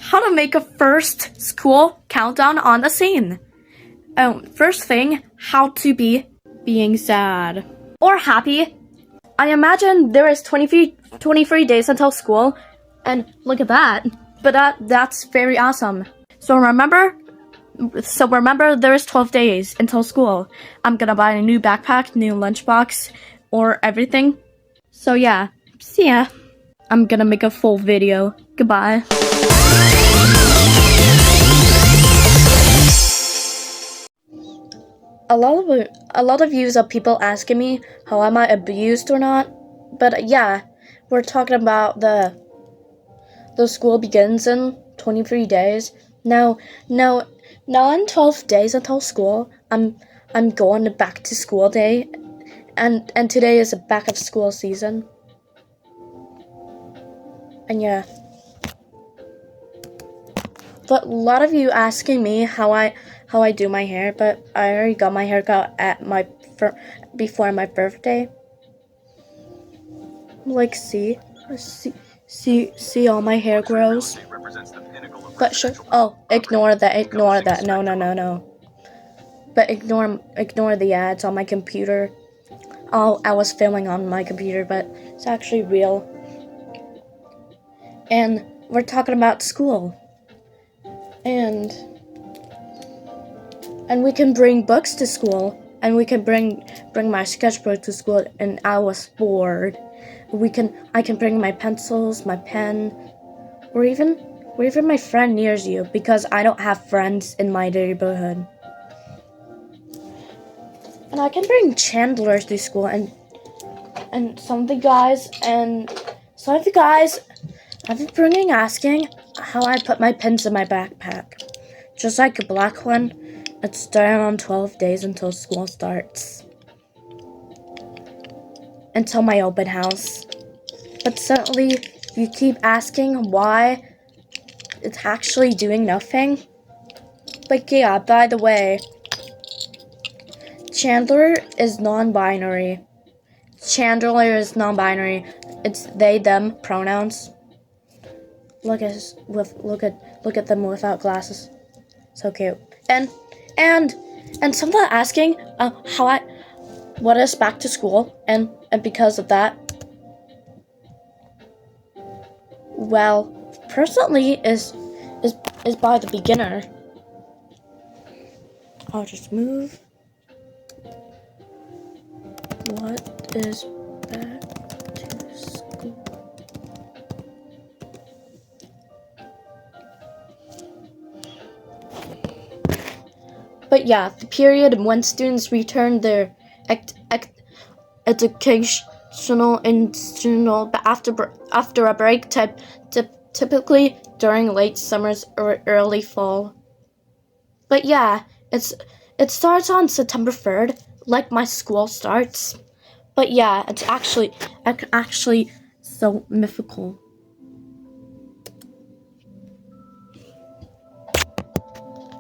how to make a first school countdown on the scene. First thing, how to be being sad or happy. I imagine there is 23 days until school, and look at that. But that's very awesome. So remember there is 12 days until school. I'm gonna buy a new backpack, new lunchbox, or everything. So yeah, see ya. I'm gonna make a full video. Goodbye. A lot of views of people asking me how am I abused or not. But yeah, we're talking about the school begins in 23 days. Now in 12 days until school, I'm going back to school day, and today is a back of school season. And yeah. But a lot of you asking me how I do my hair, but I already got my haircut at before my birthday. Like see all my hair grows. But sure. Oh, ignore that. No. But ignore the ads on my computer. Oh, I was filming on my computer, but it's actually real. And we're talking about school. And we can bring books to school, and we can bring my sketchbook to school, and I was bored. I can bring my pencils, my pen, or even my friend near you, because I don't have friends in my neighborhood. And I can bring Chandler to school, and some of the guys I've been bringing asking how I put my pens in my backpack. Just like a black one, it's starting on 12 days until school starts. Until my open house. But suddenly, you keep asking why it's actually doing nothing. But yeah, by the way, Chandler is non-binary. It's they, them pronouns. Look at them without glasses. So cute. And someone asking what is back to school, and because of that, well, personally is by the beginner. I'll just move. What is back to school? But yeah, the period when students return their educational after a break, typically during late summers or early fall. But yeah, it starts on September 3rd, like my school starts. But yeah, it's actually so mythical.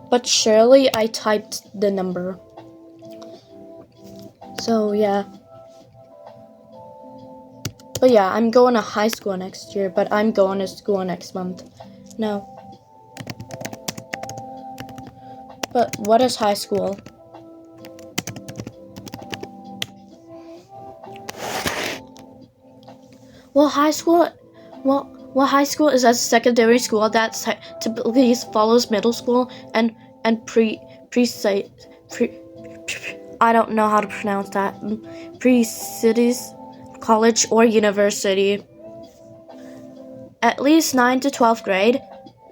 But surely I typed the number. So yeah. But yeah, I'm going to high school next year, but I'm going to school next month. No. But what is high school? Well, high school is a secondary school that typically follows middle school and I don't know how to pronounce that. Pre-cities, college or university. At least 9 to 12th grade,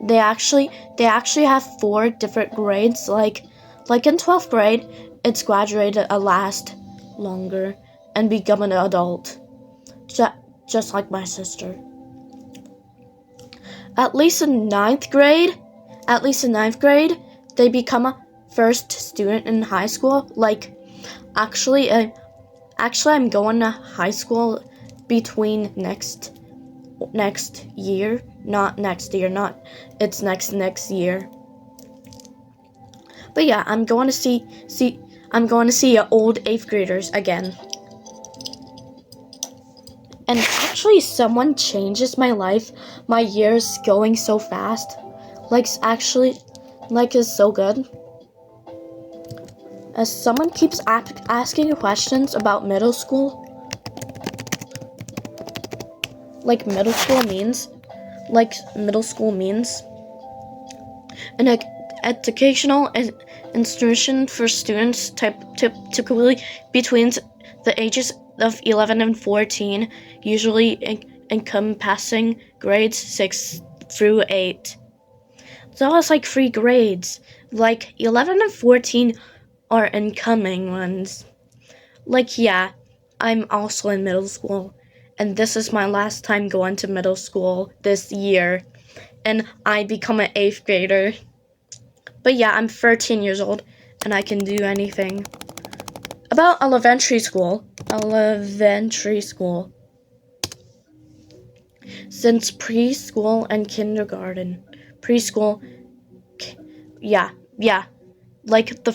they actually have 4 different grades. Like in 12th grade, it's graduated a last longer and become an adult. Just like my sister. At least in ninth grade, they become a first student in high school. Like, actually, I'm going to high school between next year, not next year, it's next year. But yeah, I'm going to see old 8th graders again. And actually, someone changes my life. My year's going so fast. is so good. As someone keeps asking questions about middle school, middle school means an educational institution for students typically between the ages of 11 and 14, usually encompassing grades 6 through 8. So it's like 3 grades. 11 and 14 are incoming ones. Yeah, I'm also in middle school, and this is my last time going to middle school this year, and I become an 8th grader. But yeah, I'm 13 years old, and I can do anything. About elementary school. Since preschool and kindergarten. The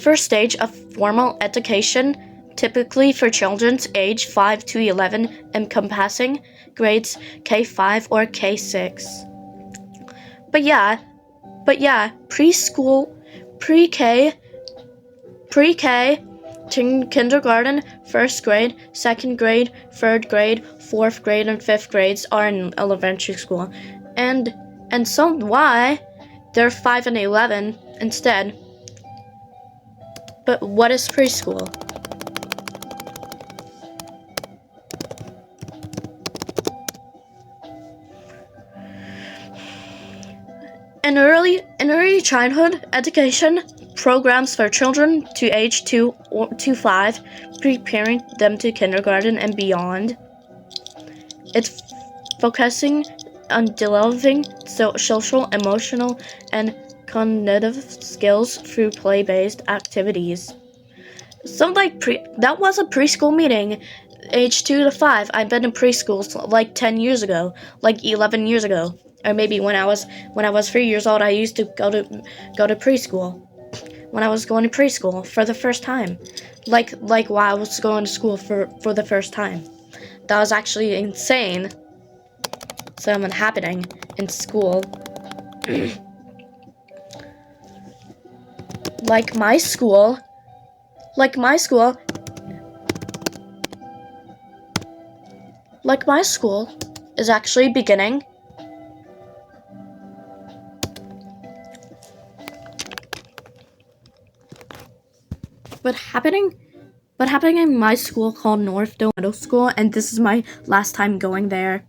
first stage of formal education, typically for children aged 5 to 11, encompassing grades K5 or K6. But yeah, preschool, pre-K, kindergarten, first grade, second grade, third grade, fourth grade, and fifth grades are in elementary school. And so why they're 5 and 11 instead. But what is preschool? An early childhood education programs for children to age 2 to 5, preparing them to kindergarten and beyond. It's focusing on developing social, emotional, and cognitive skills through play-based activities. So that was a preschool meeting, age 2 to 5. I've been in preschool 10 years ago, 11 years ago, or maybe when I was 3 years old. I used to go to preschool. When I was going to preschool for the first time, while I was going to school for the first time. That was actually insane. Something happening in school. My school is actually beginning. But happening in my school called Northdale Middle School, and this is my last time going there.